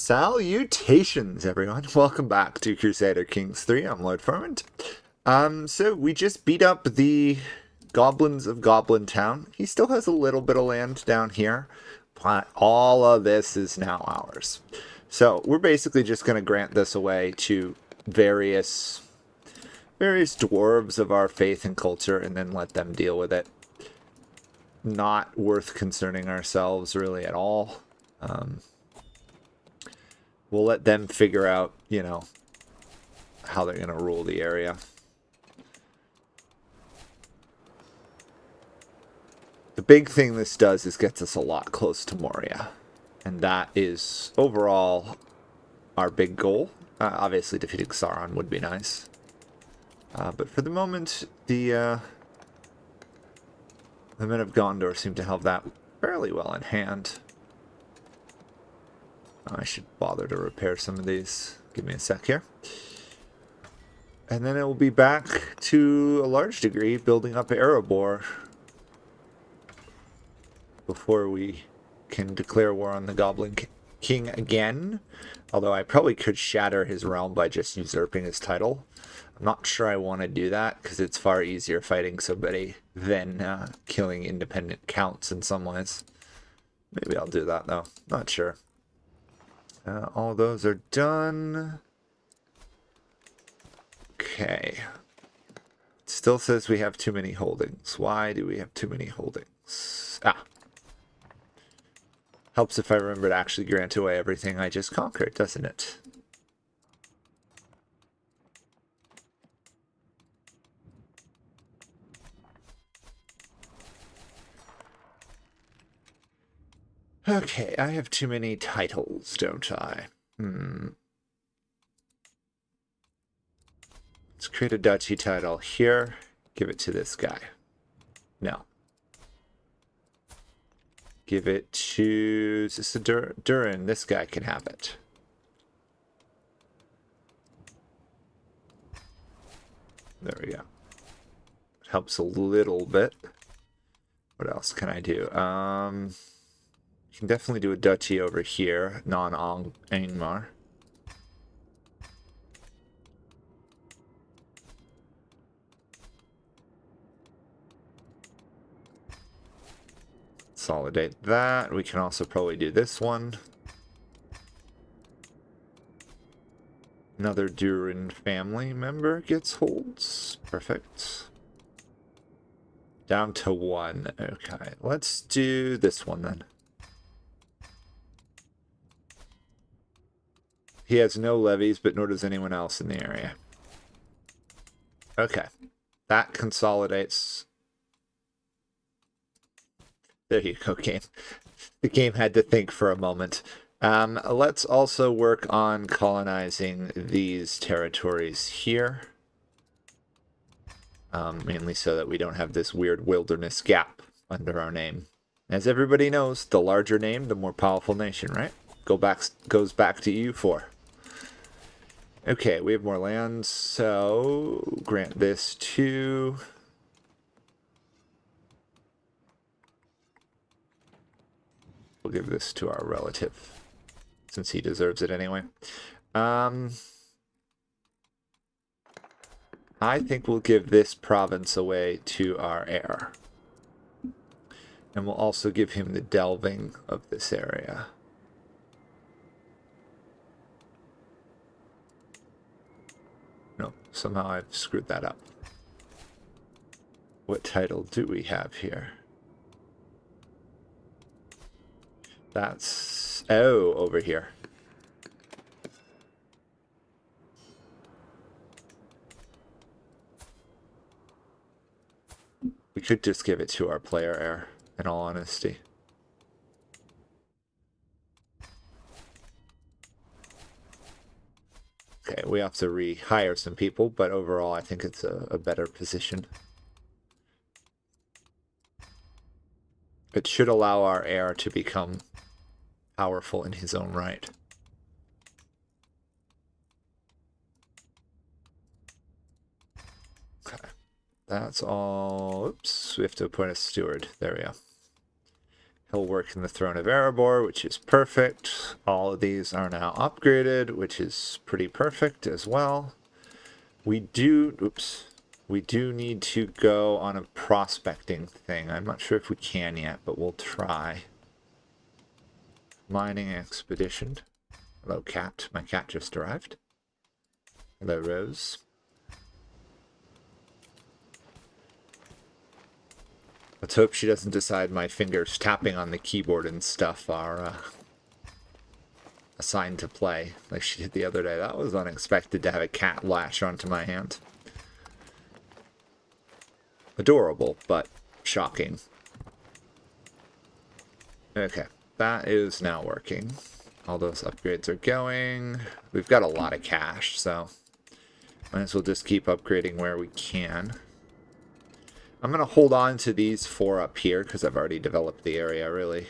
Salutations, everyone. Welcome back to Crusader Kings 3. I'm Lord Ferment. So we just beat up the goblins of Goblin Town. He still has a little bit of land down here, but all of this is now ours. So we're basically just going to grant this away to various dwarves of our faith and culture and then let them deal with it. Not worth concerning ourselves really at all. We'll let them figure out, you know, how they're going to rule the area. The big thing this does is gets us a lot close to Moria. And that is overall our big goal. Obviously defeating Sauron would be nice. But for the moment, the men of Gondor seem to have that fairly well in hand. I should bother to repair some of these. Give me a sec here. And then it will be back to a large degree building up Erabor before we can declare war on the Goblin King again. Although I probably could shatter his realm by just usurping his title. I'm not sure I want to do that because it's far easier fighting somebody than killing independent counts in some ways. Maybe I'll do that though. Not sure. All those are done. Okay. It still says we have too many holdings. Why do we have too many holdings? Helps if I remember to actually grant away everything I just conquered, doesn't it? Okay, I have too many titles, don't I? Let's create a duchy title here. Give it to this guy. No. Give it to... Is this a Durin? This guy can have it. There we go. It helps a little bit. What else can I do? You can definitely do a duchy over here, non-Angmar. Consolidate that. We can also probably do this one. Another Durin family member gets holds. Perfect. Down to one. Okay, let's do this one then. He has no levies, but nor does anyone else in the area. Okay. That consolidates. There you go, game. The game had to think for a moment. Let's also work on colonizing these territories here. Mainly so that we don't have this weird wilderness gap under our name. As everybody knows, the larger name, the more powerful nation, right? Goes back to EU4. Okay, we have more land, so grant this to... We'll give this to our relative, since he deserves it anyway. I think we'll give this province away to our heir. And we'll also give him the delving of this area. No, somehow I've screwed that up. What title do we have here? That's... Oh, over here. We could just give it to our player heir, in all honesty. Okay, we have to rehire some people, but overall I think it's a better position. It should allow our heir to become powerful in his own right. Okay, that's all. Oops, we have to appoint a steward. There we go. He'll work in the Throne of Erabor, which is perfect. All of these are now upgraded, which is pretty perfect as well. We do need to go on a prospecting thing. I'm not sure if we can yet, but we'll try. Mining expedition. Hello, cat. My cat just arrived. Hello, Rose. Let's hope she doesn't decide my fingers tapping on the keyboard and stuff are a sign to play, like she did the other day. That was unexpected to have a cat lash onto my hand. Adorable, but shocking. Okay, that is now working. All those upgrades are going. We've got a lot of cash, so might as well just keep upgrading where we can. I'm going to hold on to these 4 up here because I've already developed the area, really.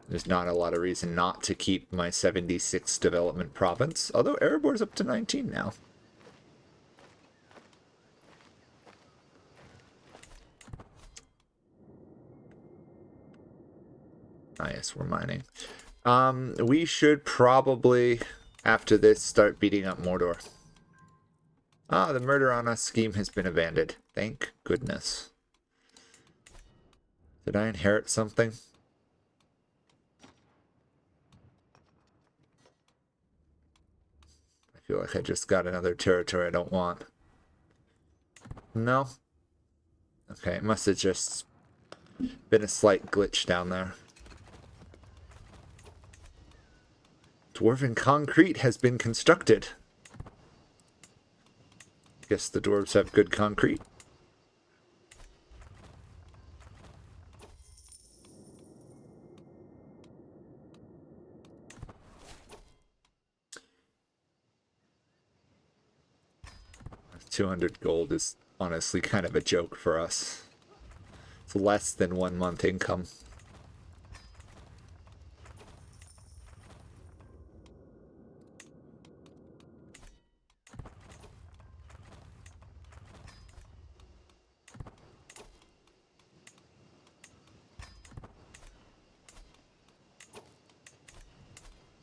There's not a lot of reason not to keep my 76 development province, although Erabor's up to 19 now. Ah, yes, we're mining. We should probably, after this, start beating up Mordor. Ah, the murder on us scheme has been abandoned. Thank goodness. Did I inherit something? I feel like I just got another territory I don't want. No? Okay, it must have just been a slight glitch down there. Dwarven concrete has been constructed. Guess the dwarves have good concrete. $200 gold is honestly kind of a joke for us. It's less than 1 month income.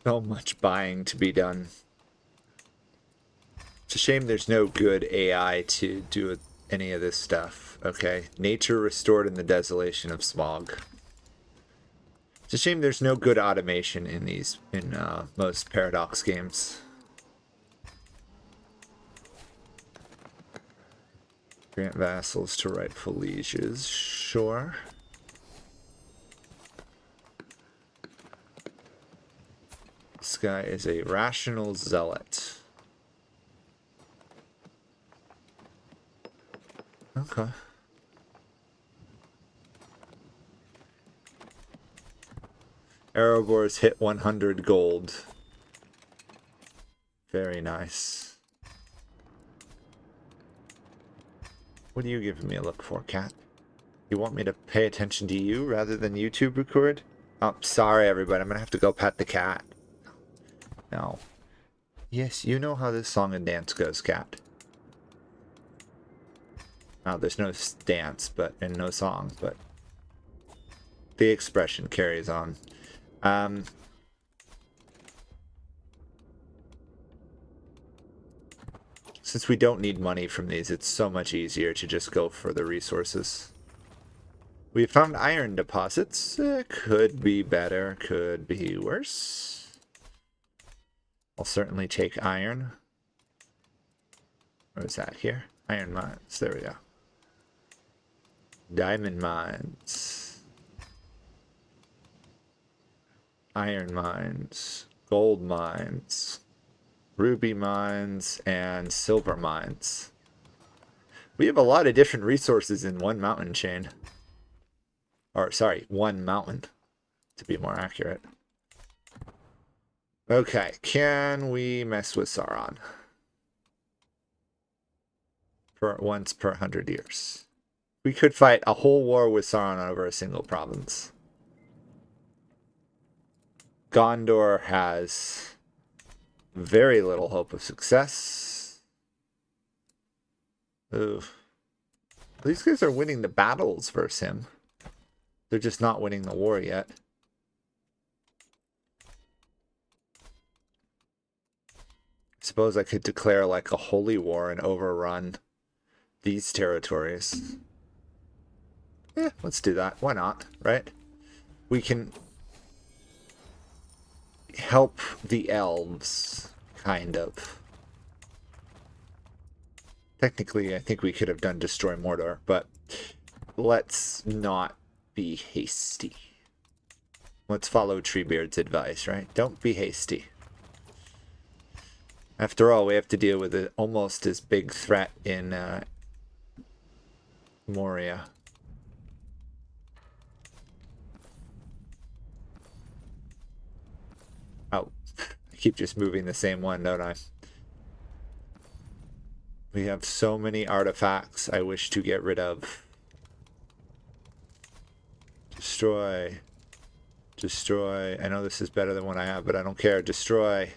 So much buying to be done. It's a shame there's no good AI to do any of this stuff. Okay, nature restored in the desolation of Smaug. It's a shame there's no good automation in most Paradox games. Grant vassals to rightful lieges, sure. This guy is a rational zealot. Okay. Erabor's hit 100 gold. Very nice. What are you giving me a look for, cat? You want me to pay attention to you rather than YouTube record? Oh, sorry everybody, I'm gonna have to go pet the cat. No. Yes, you know how this song and dance goes, cat. Now, there's no dance, and no song, but the expression carries on. Since we don't need money from these, it's so much easier to just go for the resources. We found iron deposits. Could be better, could be worse. I'll certainly take iron. Where is that here? Iron mines. There we go. Diamond mines. Iron mines. Gold mines. Ruby mines. And silver mines. We have a lot of different resources in one mountain chain. Or, sorry, one mountain, to be more accurate. Okay, can we mess with Sauron? Once per 100 years. We could fight a whole war with Sauron over a single province. Gondor has very little hope of success. Ooh. These guys are winning the battles versus him. They're just not winning the war yet. Suppose I could declare like a holy war and overrun these territories. Yeah, let's do that. Why not, right? We can help the elves, kind of. Technically, I think we could have done Destroy Mordor, but let's not be hasty. Let's follow Treebeard's advice, right? Don't be hasty. After all, we have to deal with an almost as big threat in Moria. Oh, I keep just moving the same one, don't I? We have so many artifacts I wish to get rid of. Destroy. Destroy. I know this is better than what I have, but I don't care. Destroy.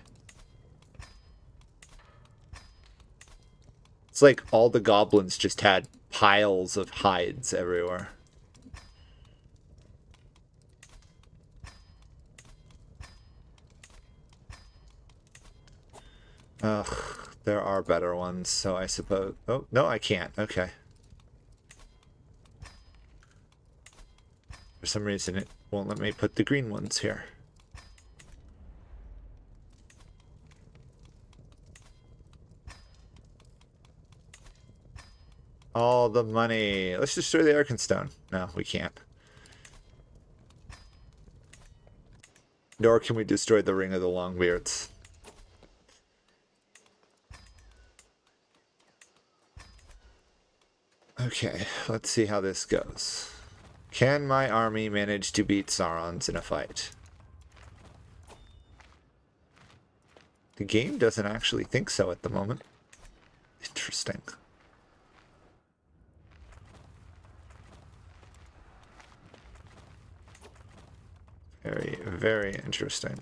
It's like all the goblins just had piles of hides everywhere. Ugh. There are better ones, so I suppose... Oh, no, I can't. Okay. For some reason, it won't let me put the green ones here. All the money. Let's destroy the Arkenstone. No, we can't. Nor can we destroy the Ring of the Longbeards. Okay, let's see how this goes. Can my army manage to beat Sauron's in a fight? The game doesn't actually think so at the moment. Interesting. Very, very interesting.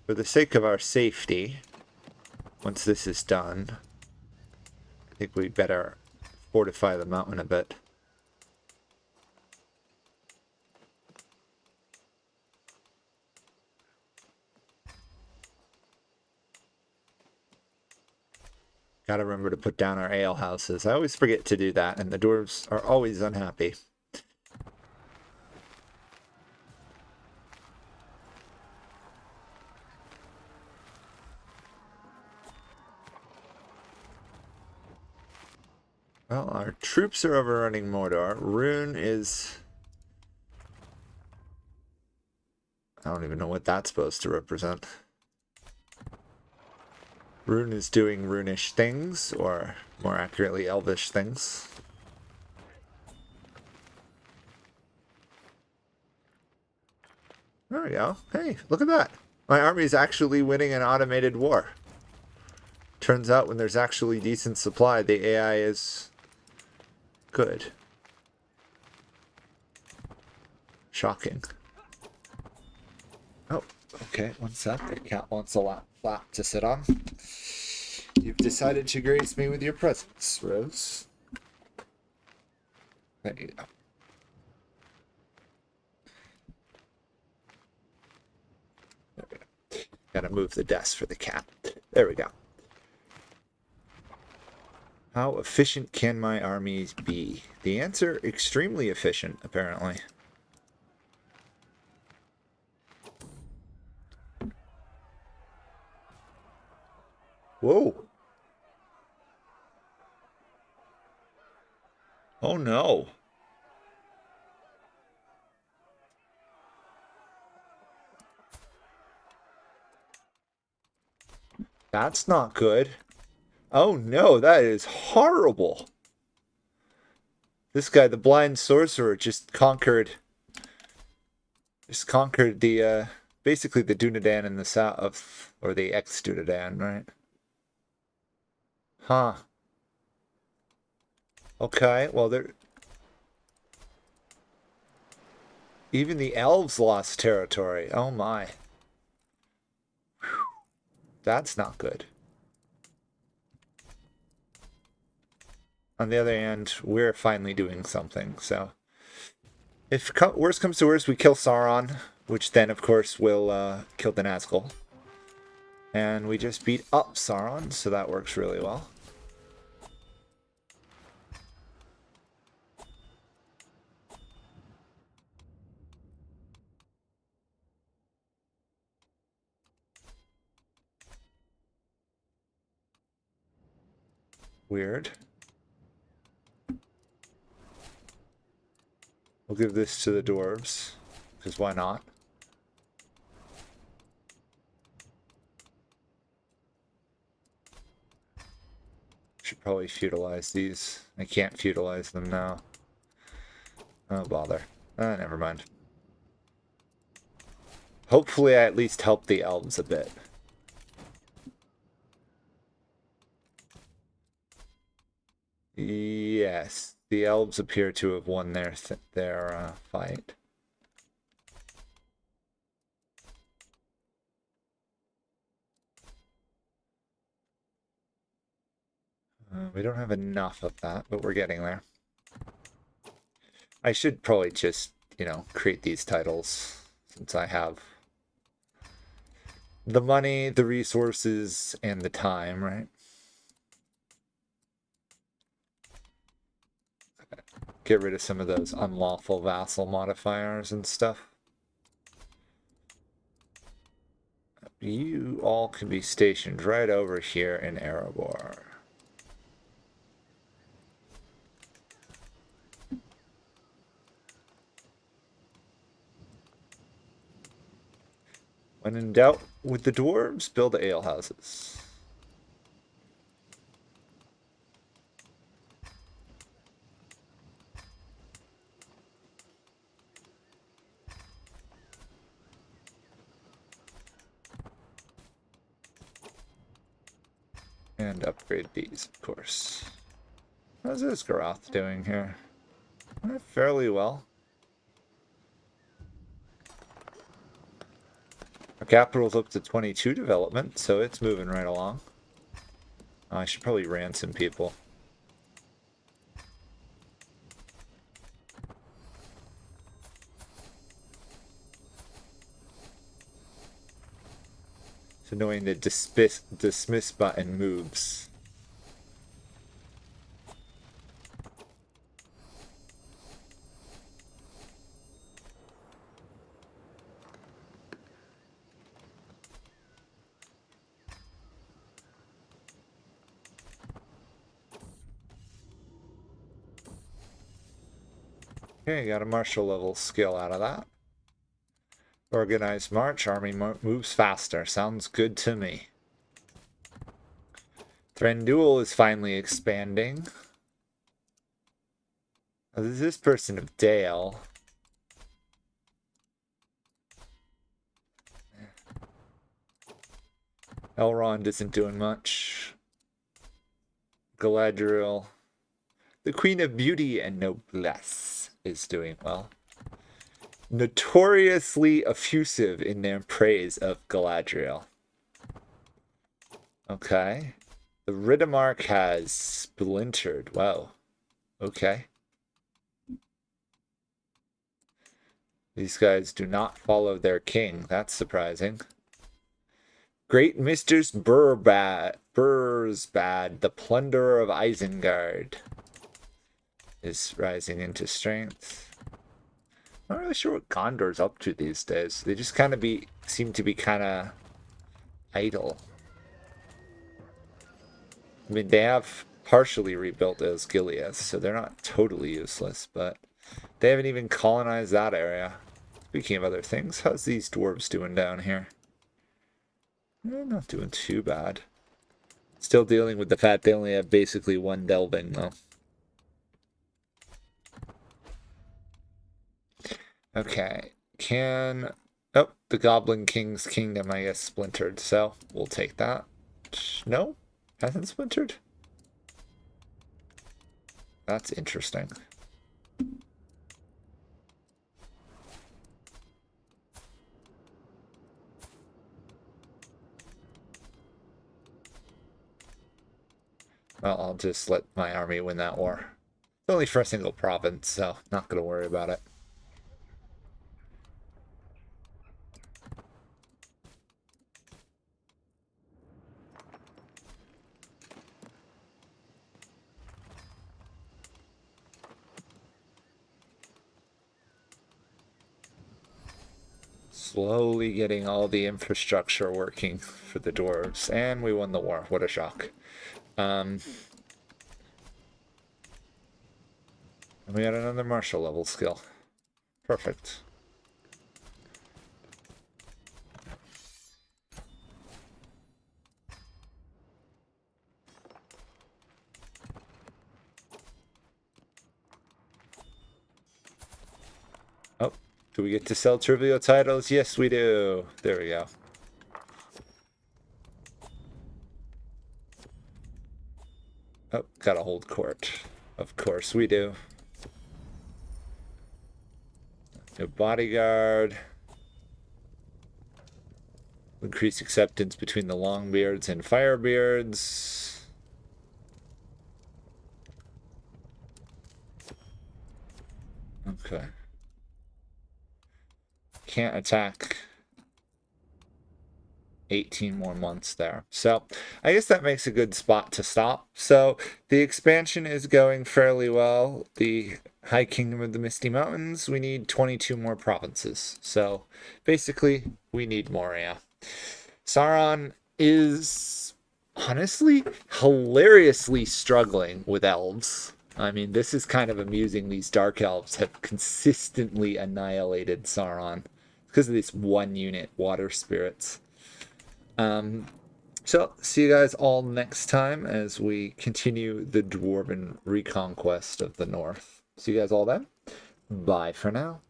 For the sake of our safety, once this is done, I think we'd better fortify the mountain a bit. Gotta remember to put down our ale houses. I always forget to do that, and the dwarves are always unhappy. Well, our troops are overrunning Mordor. Rune is... I don't even know what that's supposed to represent. Rune is doing runish things, or more accurately, elvish things. There we go. Hey, look at that. My army's actually winning an automated war. Turns out when there's actually decent supply, the AI is good. Shocking. Oh, okay, one sec. The cat wants a lap to sit on. You've decided to grace me with your presence, Rose. There you go. There we go. Gotta move the desk for the cat. There we go. How efficient can my armies be? The answer, extremely efficient, apparently. Whoa. Oh no. That's not good. Oh no, that is horrible. This guy, the blind sorcerer, just conquered the basically the Dunedain in the south, or the ex-Dunedain, right? Huh. Okay, well even the elves lost territory. Oh my. Whew. That's not good. On the other hand, we're finally doing something, so If worst comes to worst, we kill Sauron, which then, of course, will kill the Nazgul. And we just beat up Sauron, so that works really well. Weird. We'll give this to the dwarves, because why not? Should probably feudalize these. I can't feudalize them now. Oh, bother. Never mind. Hopefully I at least help the elves a bit. Yes, the elves appear to have won their fight. We don't have enough of that, but we're getting there. I should probably just, you know, create these titles since I have the money, the resources, and the time, right? Get rid of some of those unlawful vassal modifiers and stuff. You all can be stationed right over here in Erabor. When in doubt with the dwarves, build alehouses. And upgrade these, of course. How's this Garoth doing here? Fairly well. Our capital's up to 22 development, so it's moving right along. I should probably ransom people. It's annoying the dismiss button moves. Okay, got a martial level skill out of that. Organized march, army moves faster. Sounds good to me. Thranduil is finally expanding. Oh, this is this person of Dale. Elrond isn't doing much. Galadriel, the Queen of Beauty and Noblesse, is doing well. Notoriously effusive in their praise of Galadriel. Okay. The Riddermark has splintered. Wow. Okay. These guys do not follow their king. That's surprising. Great Mistress Burzbad, the plunderer of Isengard, is rising into strength. Not really sure what Gondor's up to these days. They just kind of seem to be kind of idle. I mean, they have partially rebuilt Osgiliath, so they're not totally useless, but they haven't even colonized that area. Speaking of other things, how's these dwarves doing down here? They're not doing too bad. Still dealing with the fact they only have basically one delving, though. Okay, oh, the Goblin King's kingdom, I guess, splintered, so we'll take that. No? Hasn't splintered? That's interesting. Well, I'll just let my army win that war. It's only for a single province, so not going to worry about it. slowly getting all the infrastructure working for the dwarves. And we won the war. What a shock. And we got another martial level skill. Perfect. Oh, do we get to sell trivial titles? Yes, we do. There we go. Oh, gotta hold court. Of course we do. No bodyguard. Increase acceptance between the Longbeards and Firebeards. Okay. Can't attack. 18 more months there. So I guess that makes a good spot to stop. So the expansion is going fairly well. The High Kingdom of the Misty Mountains, we need 22 more provinces. So basically, we need more, yeah. Sauron is honestly hilariously struggling with elves. I mean, this is kind of amusing. These dark elves have consistently annihilated Sauron because of this one unit, water spirits. So see you guys all next time as we continue the dwarven reconquest of the north. See you guys all then. Bye for now.